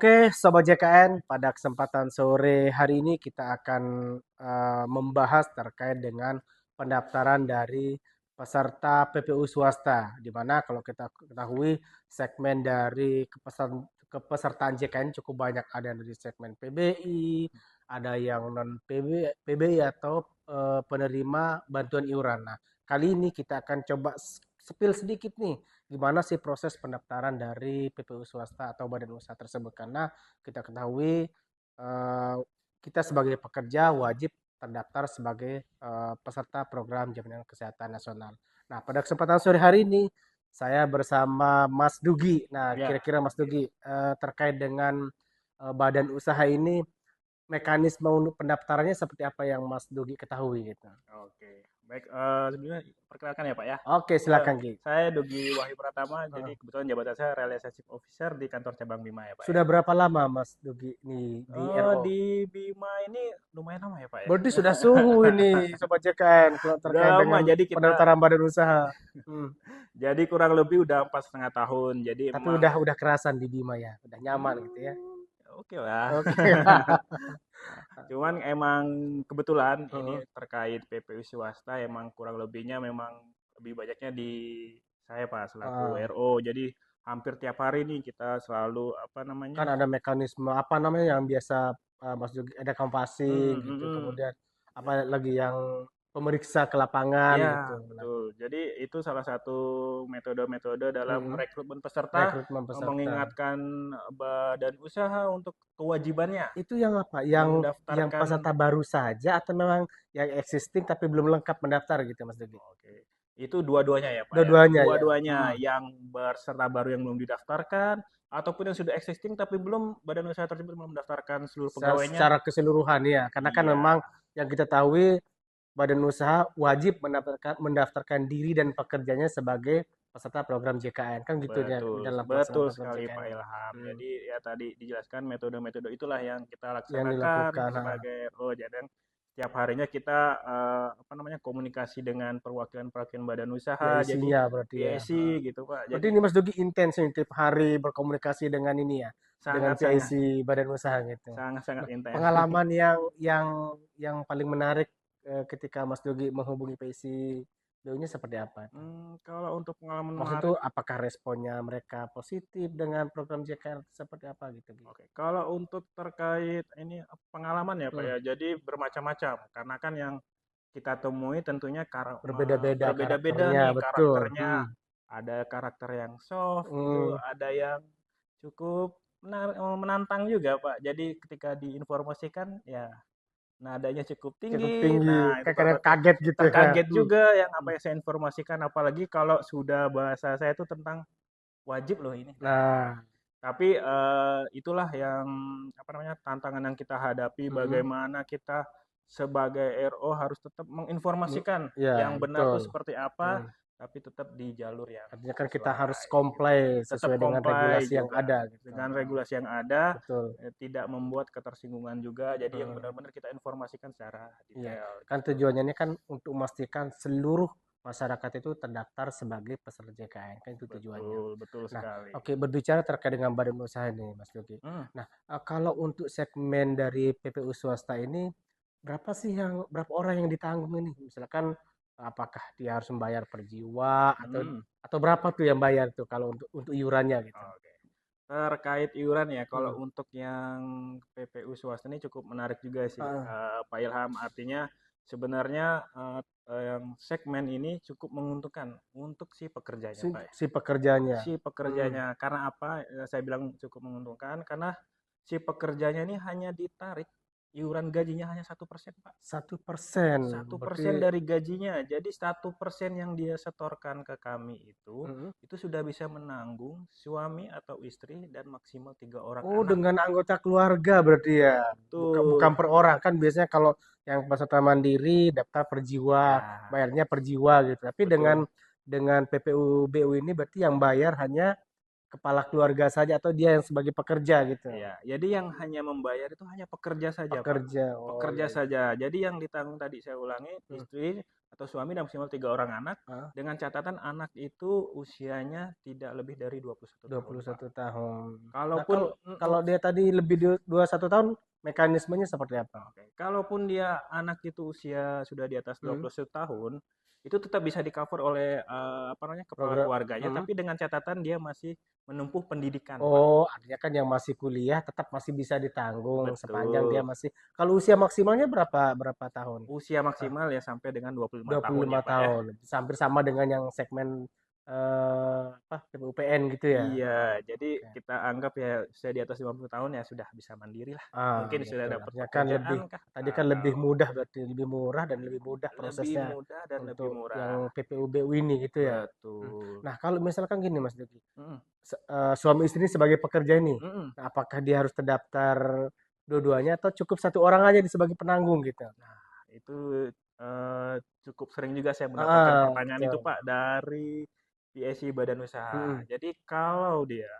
Oke, Sobat JKN, pada kesempatan sore hari ini kita akan membahas terkait dengan pendaftaran dari peserta PPU swasta, di mana kalau kita ketahui segmen dari kepesertaan JKN cukup banyak, ada yang dari segmen PBI, ada yang non PBI atau penerima bantuan iuran. Nah, kali ini kita akan coba spill sedikit nih gimana sih proses pendaftaran dari PPU swasta atau badan usaha tersebut, karena kita ketahui eh, kita sebagai pekerja wajib terdaftar sebagai peserta program jaminan kesehatan nasional. Nah, pada kesempatan sore hari ini saya bersama Mas Dugi. Nah, Ya, kira-kira Mas Dugi terkait dengan badan usaha ini, mekanisme untuk pendaftarannya seperti apa yang Mas Dugi ketahui gitu. oke. Baik, sebelumnya perkenalkan ya Pak ya. Oke, Eh, silakan Ki. saya Dogi Wahyu Pratama, jadi Heeh. kebetulan jabatan saya Relationship Officer di kantor cabang Bima ya Pak ya. Sudah berapa lama Mas Dugi nih di RO? Di Bima ini lumayan lama ya Pak ya. Berarti sudah suhu ini Sobat JKN kalau Udah terkait lama, dengan jadi kita pendaftaran badan usaha. Hmm. jadi kurang lebih udah 4,5 tahun. Jadi Tapi emang udah kerasan di Bima ya, udah nyaman gitu ya. oke lah. Oke. Cuman emang kebetulan ini Heeh. terkait PPU swasta emang kurang lebihnya memang lebih banyaknya di saya Pak selaku Heeh. RO. Jadi hampir tiap hari nih kita selalu apa namanya? Kan ada mekanisme apa namanya yang biasa Mas Dugi ada Mm, kompasing mm, gitu, mm. kemudian apa lagi yang pemeriksa ke lapangan Ya, gitu. Nah, betul. Jadi itu salah satu metode-metode dalam mm, rekrutmen peserta, rekrutmen peserta. mengingatkan badan usaha untuk kewajibannya Itu yang apa? Yang mendaftarkan. peserta baru saja atau memang yang existing tapi belum lengkap mendaftar gitu Mas Dugi? Oke, itu dua-duanya ya Pak ya. Dua-duanya ya. Dua-duanya Hmm. yang peserta baru yang belum didaftarkan ataupun yang sudah existing tapi belum badan usaha tersebut belum mendaftarkan seluruh pegawainya. Secara keseluruhan ya, karena kan Iya, memang yang kita tahu badan usaha wajib mendaftarkan diri dan pekerjanya sebagai peserta program JKN kan gitu ya betul, dalam pelaksanaan betul program sekali JKN Pak ini. Ilham. Hmm, Jadi ya tadi dijelaskan metode-metode itulah yang kita yang laksanakan dilakukan. sebagai jadi setiap harinya kita apa namanya komunikasi dengan perwakilan-perwakilan badan usaha, jadi PIC-nya berarti ya. PSI gitu Pak. Berarti Jadi ini Mas Dogi intens nih tiap hari berkomunikasi dengan ini ya, dengan sangat-sangat PIC badan usaha gitu. sangat-sangat Nah, intens. pengalaman yang paling menarik ketika Mas Dogi menghubungi PIC BU-nya seperti apa itu? Kalau untuk pengalaman Maksud itu menarik. apakah responnya mereka positif dengan program JKR seperti apa gitu, Gi? Oke, kalau untuk terkait ini pengalaman ya Pak Hmm, ya, jadi bermacam-macam karena kan yang kita temui tentunya berbeda-beda berbeda-beda karakternya, nih betul. karakternya. Ada karakter yang soft gitu, Hmm, ada yang cukup menantang juga Pak. Jadi ketika diinformasikan ya nadanya cukup cukup tinggi. tinggi, Nah, itu kadang Bapak tuh kaget gitu ya. terkaget Hmm, juga yang apa hmm. yang saya informasikan apalagi kalau sudah bahasa saya itu tentang wajib loh ini. Nah, Nah, tapi itulah yang apa namanya tantangan yang kita hadapi. hmm, Bagaimana kita sebagai RO harus tetap menginformasikan ya yang benar tuh betul. seperti apa, Hmm. tapi tetap di jalur yang Artinya kan kita harus sesuai gitu. comply Tetap sesuai dengan comply regulasi yang juga ada gitu. dengan Nah, regulasi yang ada, betul. tidak membuat ketersinggungan juga. Jadi yang Hmm. benar-benar kita informasikan secara Iya, detail kan gitu. tujuannya ini kan untuk memastikan seluruh masyarakat itu terdaftar sebagai peserta JKN, kan itu tujuannya. Betul, betul Nah, sekali. oke, berbicara terkait dengan badan usaha ini, Mas Yogi. Hmm. Nah, kalau untuk segmen dari PPU swasta ini, berapa orang yang ditanggung ini? Misalkan, apakah dia harus membayar per jiwa Hmm. atau berapa tuh yang bayar tuh kalau untuk iurannya gitu? Oke. Terkait iuran ya, kalau Hmm. untuk yang PPU swasta ini cukup menarik juga sih, Ah, Pak Ilham. Artinya sebenarnya yang segmen ini cukup menguntungkan untuk si pekerjanya, si, Pak ya. si pekerjanya. Si Hmm. pekerjanya, karena apa? Saya bilang cukup menguntungkan karena si pekerjanya ini hanya ditarik iuran gajinya hanya 1% Pak. 1%, 1% berarti. dari gajinya. Jadi 1% yang dia setorkan ke kami Hmm. itu sudah bisa menanggung suami atau istri dan maksimal 3 orang Oh, anak. dengan anggota keluarga berarti ya. Bukan Betul. per orang kan biasanya kalau yang peserta mandiri daftar per jiwa, Ya, bayarnya per jiwa gitu. Tapi dengan betul. PPU BU ini berarti yang bayar hanya kepala keluarga saja atau dia yang sebagai pekerja gitu. Ya, jadi yang hanya membayar itu hanya pekerja saja, Pak. Pekerja. Oh Pekerja iya iya. saja. Jadi yang ditanggung tadi saya ulangi, Hmm. istri atau suami dan maksimal 3 orang anak, Ah, dengan catatan anak itu usianya tidak lebih dari 21 dua tahun, puluh Pak. satu tahun. Nah, Kalaupun kalau kalau dia tadi lebih 21 tahun, mekanismenya seperti apa? oke, kalaupun dia anak itu usia sudah di atas Hmm, 21 tahun, itu tetap bisa di-cover oleh apa namanya kepala program. keluarganya, Hmm. tapi dengan catatan dia masih menempuh pendidikan, Pak. Oh, artinya kan yang masih kuliah tetap masih bisa ditanggung sepanjang dia Betul. masih. Kalau usia maksimalnya berapa berapa tahun? Usia Ah, maksimal ya sampai dengan 25 tahun 25 ya, Pak ya. tahun. Hampir sama dengan yang segmen apa PUPN gitu ya. Iya, Oh, jadi oke. kita anggap ya usia di atas 50 tahun ya sudah bisa mandiri lah. Ah, Mungkin sudah betul. dapat Artinya kan pekerjaan lebih kah? tadi kan lebih Atau mudah berarti lebih murah dan lebih mudah lebih prosesnya mudah dan lebih untuk yang murah. PPUBU ini gitu ya. Hmm. Betul. Nah, kalau misalkan gini Mas Duki, Mm-mm. suami istri sebagai pekerja ini, Mm-mm. nah, apakah dia harus terdaftar dua-duanya atau cukup satu orang aja sebagai penanggung gitu? Nah, itu cukup sering juga saya mendapatkan Ah, pertanyaan itu, betul. Pak, dari PSI Badan Usaha. Mm-mm. Jadi kalau dia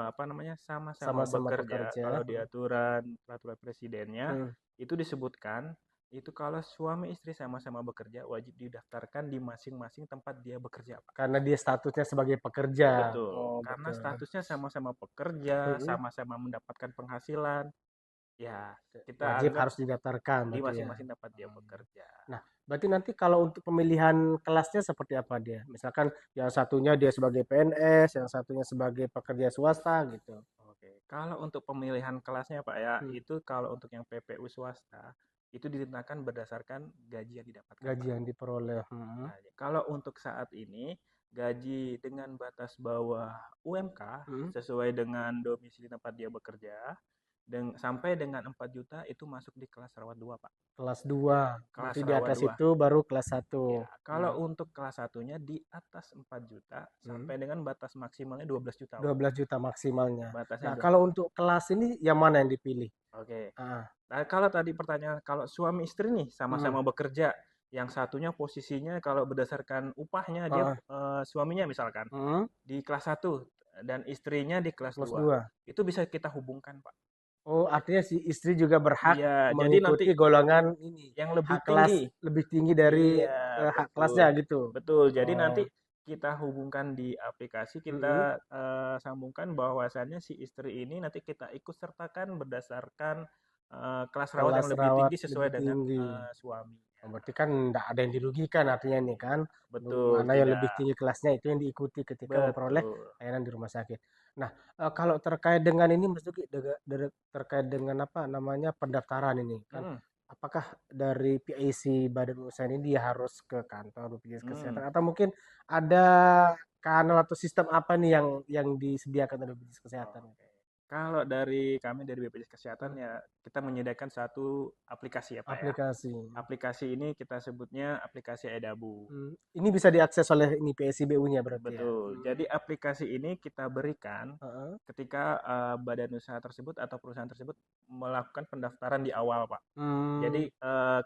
apa namanya sama-sama Sama-sama bekerja, pekerja. kalau di aturan peraturan presidennya Mm. itu disebutkan itu kalau suami istri sama-sama bekerja wajib didaftarkan di masing-masing tempat dia bekerja, Pak. Karena dia statusnya sebagai pekerja. Betul, Oh, karena betul. statusnya sama-sama pekerja, Mm-mm. sama-sama mendapatkan penghasilan, ya kita Wajib anggap harus didaftarkan di berarti ya. masing-masing tempat dia Hmm. bekerja. Nah, berarti nanti kalau untuk pemilihan kelasnya seperti apa dia? Misalkan yang satunya dia sebagai PNS, yang satunya sebagai pekerja swasta gitu. Oke, kalau untuk pemilihan kelasnya Pak ya, Hmm. itu kalau untuk yang PPU swasta, itu ditentukan berdasarkan gaji yang didapatkan Gaji Pak. yang diperoleh. Hmm. Nah, kalau untuk saat ini, gaji dengan batas bawah UMK Hmm. sesuai dengan domisili tempat dia bekerja, sampai dengan 4 juta itu masuk di kelas rawat 2 Pak. Kelas 2. Kelas Berarti di rawat atas 2. itu baru kelas satu. Ya, kalau Hmm. untuk kelas satunya di atas 4 juta Hmm. sampai dengan batas maksimalnya 12 juta Pak. 12 juta maksimalnya. Batasnya Nah, 12 kalau juta. untuk kelas ini yang mana yang dipilih? Oke. Ah. Nah, kalau tadi pertanyaan kalau suami istri nih Hmm. sama-sama bekerja, yang satunya posisinya kalau berdasarkan upahnya dia Ah. suaminya misalkan Hmm. di kelas satu dan istrinya di kelas Kelas 2. 2. Itu bisa kita hubungkan, Pak. Oh, artinya si istri juga berhak Iya, jadi nanti mengikuti golongan ini, yang lebih hak kelas tinggi. lebih tinggi dari Iya, hak kelasnya betul. gitu. Betul. Jadi nanti Oh, kita hubungkan di aplikasi, mm-mm. kita sambungkan bahwasannya si istri ini nanti kita ikut sertakan berdasarkan kelas rawat Kelas yang lebih rawat tinggi lebih sesuai dengan tinggi. suaminya. Oh, berarti kan tidak ada yang dirugikan artinya ini kan. Betul, Mana yang lebih tidak. tinggi kelasnya itu yang diikuti ketika memperoleh Betul. layanan di rumah sakit. Nah, kalau terkait dengan ini Mas Duki, terkait dengan apa namanya pendaftaran ini kan, Mm, apakah dari PIC Badan Usaha ini dia harus ke kantor BPJS Kesehatan mm. atau mungkin ada kanal atau sistem apa nih yang disediakan oleh BPJS Kesehatan? Oke. Kalau dari kami dari BPJS Hmm, Kesehatan ya kita menyediakan satu aplikasi ya Pak ya. aplikasi. Aplikasi ini kita sebutnya aplikasi Edabu. Hmm, ini bisa diakses oleh ini PSIBU-nya berarti ya. Betul. Hmm, Jadi aplikasi ini kita berikan heeh. ketika badan usaha tersebut atau perusahaan tersebut melakukan pendaftaran di awal, Pak. Hmm, Jadi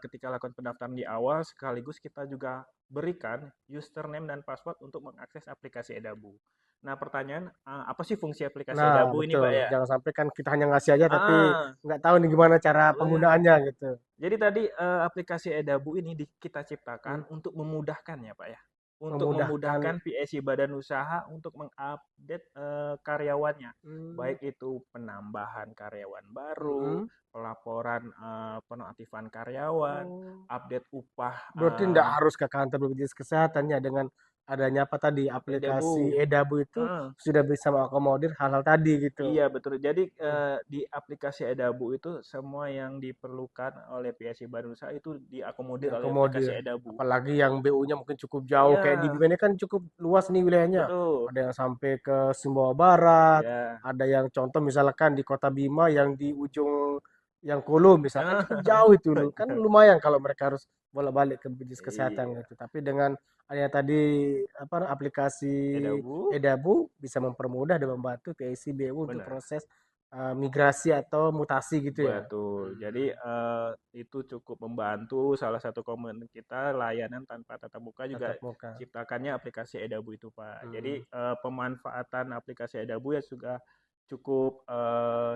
ketika lakukan pendaftaran di awal sekaligus kita juga berikan username dan password untuk mengakses aplikasi Edabu. Nah, pertanyaan apa sih fungsi aplikasi nah Edabu ini, betul. Pak ya? Jangan sampai kan kita hanya ngasih aja tapi Ah, nggak tahu nih gimana cara benar. penggunaannya gitu. Jadi tadi aplikasi Edabu ini kita Hmm, ciptakan untuk memudahkan ya Pak ya. Untuk memudahkan. memudahkan PSI badan usaha untuk mengupdate karyawannya. Hmm, Baik itu penambahan karyawan baru, mm-mm. pelaporan penonaktifan karyawan, Oh, update upah berarti nggak harus ke kantor BPJS Kesehatan ya dengan adanya apa tadi aplikasi Edabu. Edabu itu Heeh. sudah bisa mengakomodir hal-hal tadi gitu. Iya betul. Jadi Hmm, di aplikasi Edabu itu semua yang diperlukan oleh PSI Badan Usaha itu diakomodir oleh aplikasi diakomodir. Edabu. Apalagi yang BU-nya mungkin cukup jauh kayak di Iya, Bima ini kan cukup luas nih wilayahnya. betul. Ada yang sampai ke Sumbawa Barat, Ya. ada yang contoh misalkan di Kota Bima yang di ujung yang Kulu misalkan cukup jauh itu loh. Kan Benar. lumayan kalau mereka harus bolak-balik ke BPJS Kesehatan Iya. gitu. Tapi dengan adanya tadi apa aplikasi Edabu, Edabu bisa mempermudah dan membantu PIC BU untuk benar. proses migrasi atau mutasi gitu ya. Betul. Jadi Hmm, itu cukup membantu salah satu komitmen kita layanan tanpa tatap muka juga tatap muka. ciptakannya aplikasi Edabu itu, Pak. Jadi Hmm. pemanfaatan aplikasi Edabu ya juga cukup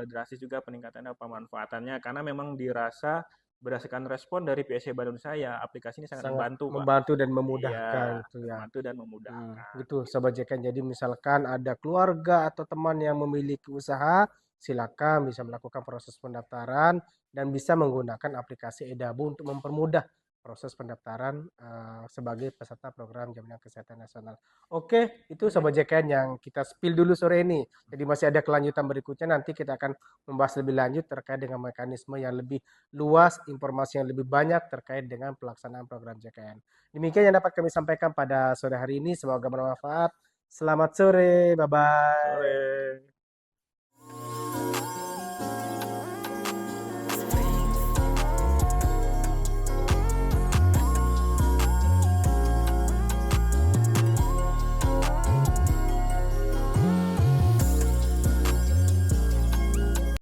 drastis juga peningkatannya pemanfaatannya karena memang dirasa berdasarkan respon dari PSC Bandung saya, aplikasi ini sangat Sangat membantu, Pak. membantu dan memudahkan Iya, itu sangat ya. membantu dan memudahkan. Gitu Sobat JKN. Jadi misalkan ada keluarga atau teman yang memiliki usaha, silakan bisa melakukan proses pendaftaran dan bisa menggunakan aplikasi Edabu untuk mempermudah proses pendaftaran sebagai peserta program Jaminan Kesehatan Nasional. Oke, itu Mhm. Sobat JKN yang kita spill dulu sore ini. Jadi masih ada kelanjutan berikutnya, nanti kita akan membahas lebih lanjut terkait dengan mekanisme yang lebih luas, informasi yang lebih banyak terkait dengan pelaksanaan program JKN. Demikian yang dapat kami sampaikan pada sore hari ini. Semoga bermanfaat. Selamat sore. Bye-bye. Sore.